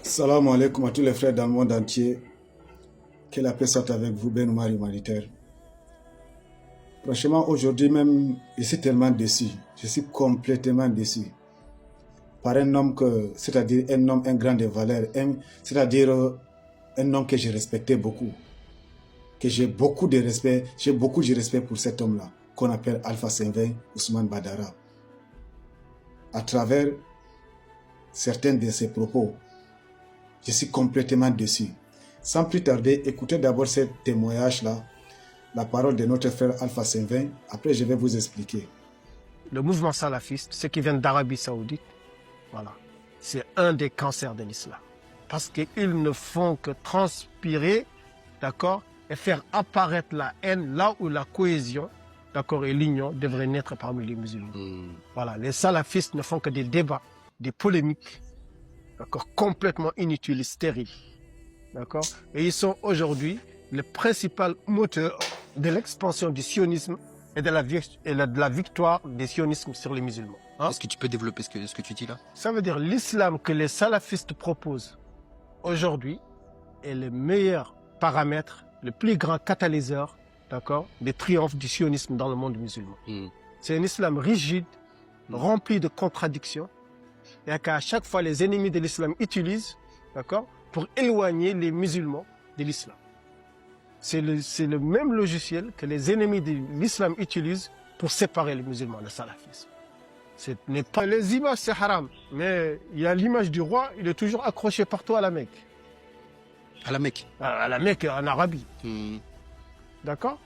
Salam alaikum à tous les frères dans le monde entier. Que la paix soit avec vous, Ben Omar humanitaire. Franchement, aujourd'hui même, je suis tellement déçu. Je suis complètement déçu. Par un homme que, c'est-à-dire un homme, un grand de valeur, c'est-à-dire un homme que je respectais beaucoup. Que j'ai beaucoup de respect, j'ai beaucoup de respect pour cet homme-là, qu'on appelle Alpha Senvin Ousmane Badara. À travers certains de ses propos, je suis complètement déçu. Sans plus tarder, écoutez d'abord ce témoignage-là, la parole de notre frère Alpha Senvin. Après, je vais vous expliquer. Le mouvement salafiste, ceux qui viennent d'Arabie Saoudite, voilà, c'est un des cancers de l'islam. Parce qu'ils ne font que transpirer, d'accord, et faire apparaître la haine là où la cohésion, d'accord, et l'union devraient naître parmi les musulmans. Voilà, les salafistes ne font que des débats, des polémiques, d'accord, complètement inutiles, stériles, d'accord. Et ils sont aujourd'hui le principal moteur de l'expansion du sionisme et de la victoire des sionismes sur les musulmans. Hein? Est-ce que tu peux développer ce que tu dis là? Ça veut dire l'islam que les salafistes proposent aujourd'hui est le meilleur paramètre, le plus grand catalyseur, d'accord, des triomphes du sionisme dans le monde musulman. C'est un islam rigide, rempli de contradictions, et qu'à chaque fois les ennemis de l'islam utilisent, d'accord, pour éloigner les musulmans de l'islam. C'est le même logiciel que les ennemis de l'islam utilisent pour séparer les musulmans, le salafisme. Ce n'est pas les images, c'est haram, mais il y a l'image du roi, il est toujours accroché partout à la Mecque. À la Mecque? À la Mecque, en Arabie. D'accord.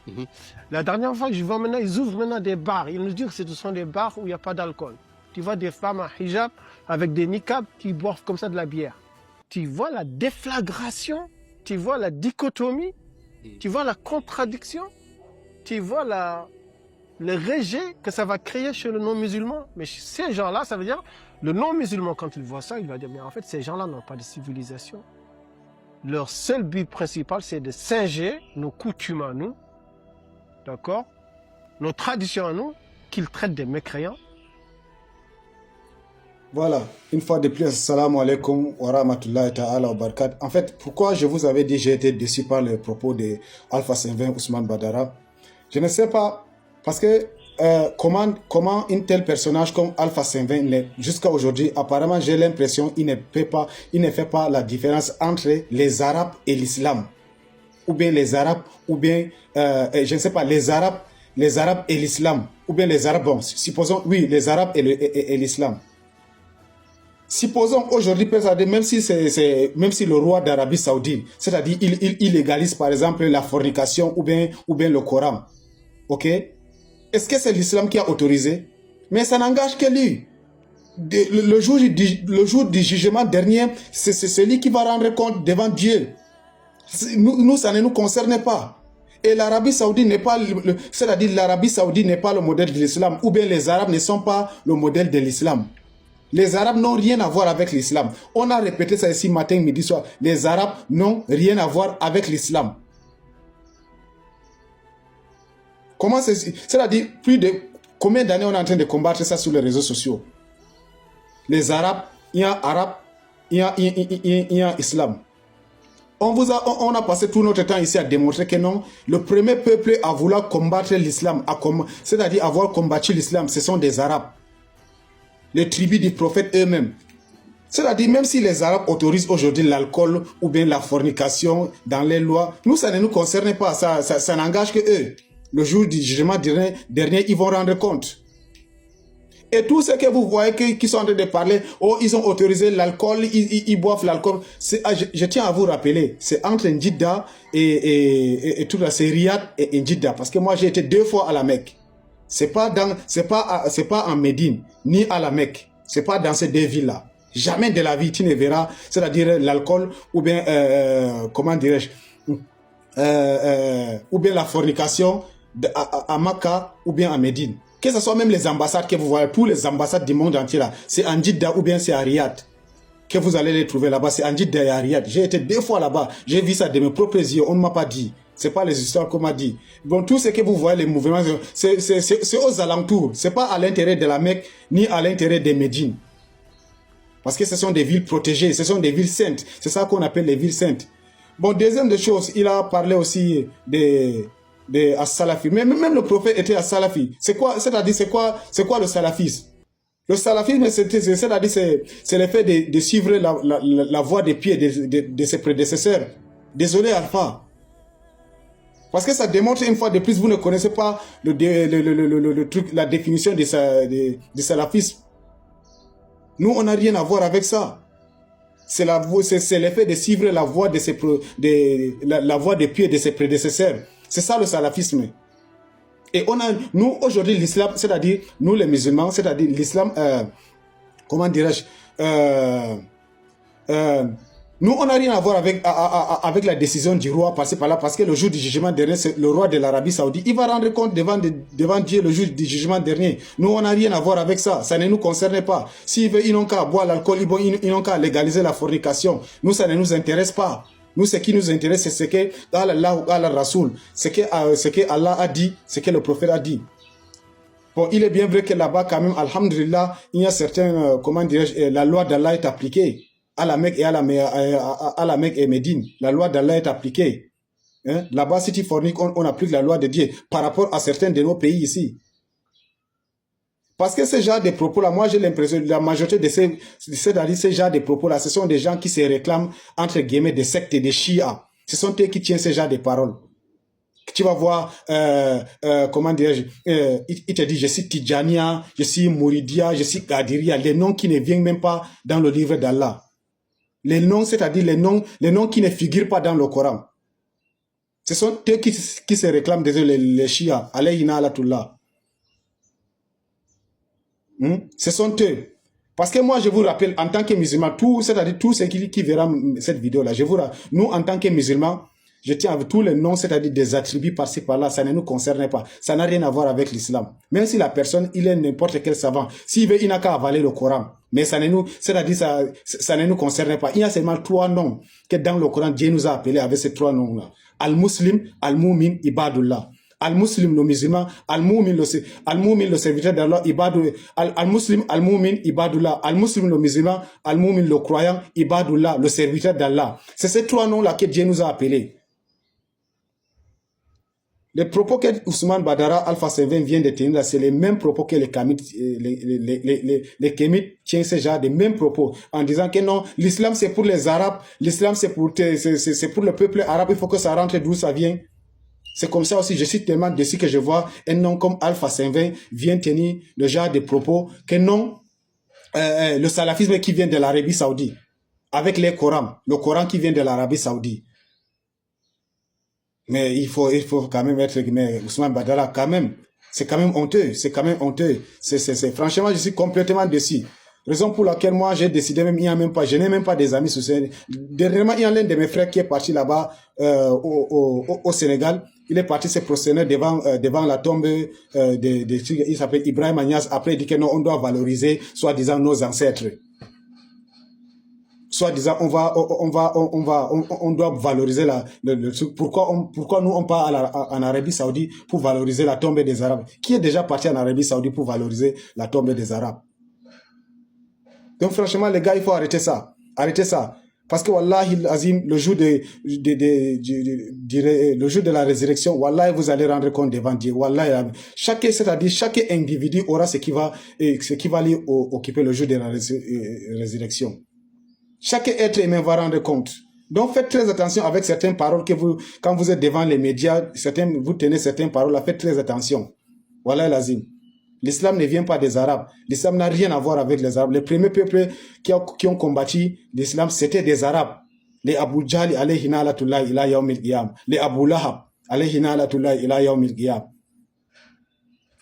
La dernière fois que je vois maintenant, ils ouvrent maintenant des bars. Ils nous disent que ce sont des bars où il n'y a pas d'alcool. Tu vois des femmes en hijab avec des niqabs qui boivent comme ça de la bière. Tu vois la déflagration, tu vois la dichotomie, tu vois la contradiction, tu vois le rejet que ça va créer chez le non-musulman. Mais ces gens-là, ça veut dire, le non-musulman, quand il voit ça, il va dire, mais en fait, ces gens-là n'ont pas de civilisation. Leur seul but principal, c'est de singer nos coutumes à nous, d'accord, nos traditions à nous, qu'ils traitent des mécréants. Voilà, une fois de plus, assalamu alaikum wa rahmatullahi ta'ala wa barakatuh. En fait, pourquoi je vous avais dit j'ai été déçu par les propos de Alpha Senvin Ousmane Badara? Je ne sais pas, parce que comment un tel personnage comme Alpha Senvin, jusqu'à aujourd'hui, apparemment j'ai l'impression qu'il ne fait pas la différence entre les Arabes et l'islam. Ou bien les Arabes, ou bien, je ne sais pas, les Arabes et l'islam. Ou bien les Arabes, bon, supposons, oui, les Arabes et l'islam. Supposons aujourd'hui, même si le roi d'Arabie Saoudite, c'est-à-dire il légalise par exemple la fornication ou bien le Coran, ok? Est-ce que c'est l'islam qui a autorisé? Mais ça n'engage que lui. Le jour du jugement dernier, c'est celui qui va rendre compte devant Dieu. Nous, ça ne nous concerne pas. Et l'Arabie Saoudite n'est pas, c'est-à-dire l'Arabie Saoudite n'est pas le modèle de l'islam, ou bien les Arabes ne sont pas le modèle de l'islam. Les Arabes n'ont rien à voir avec l'islam. On a répété ça ici matin, midi, soir. Les Arabes n'ont rien à voir avec l'islam. Comment c'est-à-dire, combien d'années on est en train de combattre ça sur les réseaux sociaux? Les Arabes, il y a Arabes, il y a Islam. On a passé tout notre temps ici à démontrer que non, le premier peuple à vouloir combattre l'islam, c'est-à-dire avoir combattu l'islam, ce sont des Arabes. Les tribus du prophète eux-mêmes. C'est-à-dire, même si les Arabes autorisent aujourd'hui l'alcool ou bien la fornication dans les lois, nous, ça ne nous concerne pas, ça n'engage que eux. Le jour du jugement dernier, ils vont rendre compte. Et tous ceux que vous voyez qui sont en train de parler, oh, ils ont autorisé l'alcool, ils boivent l'alcool. Je tiens à vous rappeler, c'est entre Ndjidda et tout là, c'est Riyad et Ndjidda. Parce que moi, j'ai été 2 fois à la Mecque. C'est pas en Médine, ni à la Mecque. C'est pas dans ces 2 villes-là. Jamais de la vie, tu ne verras, c'est-à-dire l'alcool, ou bien, comment dirais-je, ou bien la fornication à Makka, ou bien à Médine. Que ce soit même les ambassades que vous voyez, tous les ambassades du monde entier là, c'est en Jeddah ou bien c'est à Riyad. Que vous allez les trouver là-bas, c'est en Jeddah et à Riyad. J'ai été 2 fois là-bas, j'ai vu ça de mes propres yeux, on ne m'a pas dit. C'est pas les histoires qu'on m'a dit. Bon, tout ce que vous voyez, les mouvements, c'est aux alentours. C'est pas à l'intérieur de la Mecque, ni à l'intérieur des Médines. Parce que ce sont des villes protégées, ce sont des villes saintes. C'est ça qu'on appelle les villes saintes. Bon, deuxième des choses, il a parlé aussi des as-salafi. Mais même le prophète était as-salafi. C'est quoi, c'est-à-dire, c'est quoi le salafisme? Le salafisme, c'est-à-dire, c'est le fait de suivre la voie des pieds de ses prédécesseurs. Désolé, Alpha. Parce que ça démontre une fois de plus, vous ne connaissez pas le truc, la définition de salafisme. Nous, on n'a rien à voir avec ça. C'est l'effet de suivre la voie la voie des pieds de ses prédécesseurs. C'est ça le salafisme. Et nous, aujourd'hui, l'islam, c'est-à-dire, nous les musulmans, c'est-à-dire l'islam, comment dirais-je, nous, on n'a rien à voir avec la décision du roi passé par là, parce que le jour du jugement dernier, c'est le roi de l'Arabie Saoudite. Il va rendre compte devant Dieu le jour du jugement dernier. Nous, on n'a rien à voir avec ça. Ça ne nous concerne pas. S'ils veulent, ils n'ont qu'à boire l'alcool, ils n'ont qu'à légaliser la fornication. Nous, ça ne nous intéresse pas. Nous, ce qui nous intéresse, c'est ce que Allah ou Allah Rasoul, ce que Allah a dit, ce que le prophète a dit. Bon, il est bien vrai que là-bas, quand même, alhamdulillah, il y a certains, comment dirais-je, la loi d'Allah est appliquée. À la Mecque et Médine, la loi d'Allah est appliquée. Hein? Là-bas, si tu forniques, on applique la loi de Dieu par rapport à certains de nos pays ici. Parce que ce genre de propos-là, moi j'ai l'impression que la majorité de ces genres de propos-là, ce sont des gens qui se réclament, entre guillemets, des sectes et des chiites. Ce sont eux qui tiennent ce genre de paroles. Tu vas voir, comment dirais-je, il te dit, je suis Tidjania, je suis Mouridia, je suis Qadiria, les noms qui ne viennent même pas dans le livre d'Allah. Les noms, c'est-à-dire les noms qui ne figurent pas dans le Coran. Ce sont eux qui se réclament, désolé, les chiites. Alayhina alatullah. Ce sont eux. Parce que moi, je vous rappelle, en tant que musulman, c'est-à-dire tous ceux qui verront cette vidéo-là, nous, en tant que musulmans, je tiens avec tous les noms, c'est-à-dire des attributs par-ci, par-là, ça ne nous concerne pas. Ça n'a rien à voir avec l'islam. Même si la personne, il est n'importe quel savant, s'il veut, il n'a qu'à avaler le Coran. Mais ça ne nous concerne pas. Il y a seulement 3 noms que dans le Coran, Dieu nous a appelés avec ces 3 noms-là. Al-Muslim, Al-Mu'min, Ibadullah. Al-Muslim, le musulman, Al-Mu'min, le serviteur d'Allah, Al-Muslim, Al-Mu'min, Ibadullah. Al-Muslim, le musulman, Al-Mu'min, le croyant, Ibadullah, le serviteur d'Allah. C'est ces 3 noms-là que Dieu nous a appelés. Les propos que Ousmane Badara Alpha 7 vient de tenir, c'est les mêmes propos que les Kémites tiennent ce genre de mêmes propos, en disant que non, l'islam c'est pour les Arabes, l'islam c'est pour le peuple arabe, il faut que ça rentre d'où ça vient. C'est comme ça aussi, je suis tellement déçu que je vois un homme comme Alpha 7 vient tenir le genre de propos que non, le salafisme qui vient de l'Arabie Saoudite, avec le Coran qui vient de l'Arabie Saoudite. Mais il faut quand même être, mais Ousmane Badara, quand même, c'est quand même honteux, franchement, je suis complètement déçu. Raison pour laquelle moi, j'ai décidé même, je n'ai même pas des amis sur ce. Dernièrement, il y a l'un de mes frères qui est parti là-bas, au Sénégal. Il est parti se prosterner devant la tombe, il s'appelle Ibrahim Agnès. Après, il dit que non, on doit valoriser, soi-disant, nos ancêtres. Soit-disant, on doit valoriser le truc. Pourquoi nous, on part en Arabie Saoudite pour valoriser la tombe des Arabes? Qui est déjà parti en Arabie Saoudite pour valoriser la tombe des Arabes? Donc, franchement, les gars, il faut arrêter ça. Arrêtez ça. Parce que, wallahi, Azim, le jour de la résurrection, wallahi, vous allez rendre compte devant Dieu. Wallahi, chaque individu aura ce qui va lui occuper le jour de la résurrection. Chaque être humain va rendre compte. Donc faites très attention avec certaines paroles quand vous êtes devant les médias, vous tenez certaines paroles, faites très attention. Voilà l'azim. L'islam ne vient pas des Arabes. L'islam n'a rien à voir avec les Arabes. Les premiers peuples qui ont combattu l'islam, c'était des Arabes. Les Abu Jahl, alayhina alatullah ila yawmil qiyam. Les Abu Lahab, alayhina alatullah ila yawmil qiyam.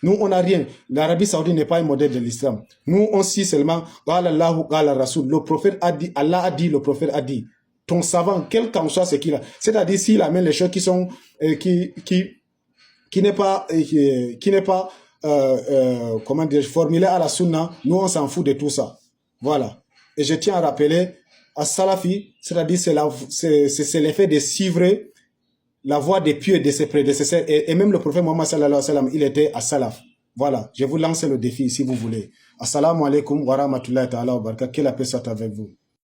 Nous, on n'a rien. L'Arabie Saoudite n'est pas un modèle de l'islam. Nous, on suit seulement Allahu Qala Rasoul. Le prophète a dit, Allah a dit, le prophète a dit. Ton savant, quel qu'en soit ce qu'il a. C'est-à-dire, s'il amène les choses qui sont, qui n'est pas, comment dire, formulé à la sunna, nous, on s'en fout de tout ça. Voilà. Et je tiens à rappeler, à Salafi, c'est-à-dire, c'est l'effet de suivre la voie des pieux de ses prédécesseurs, et même le prophète Mohammed sallallahu alayhi wa sallam, il était à Salaf. Voilà, je vous lance le défi si vous voulez. Assalamu alaikum wa rahmatullahi ta'ala wa barakatuh. Que la paix soit avec vous.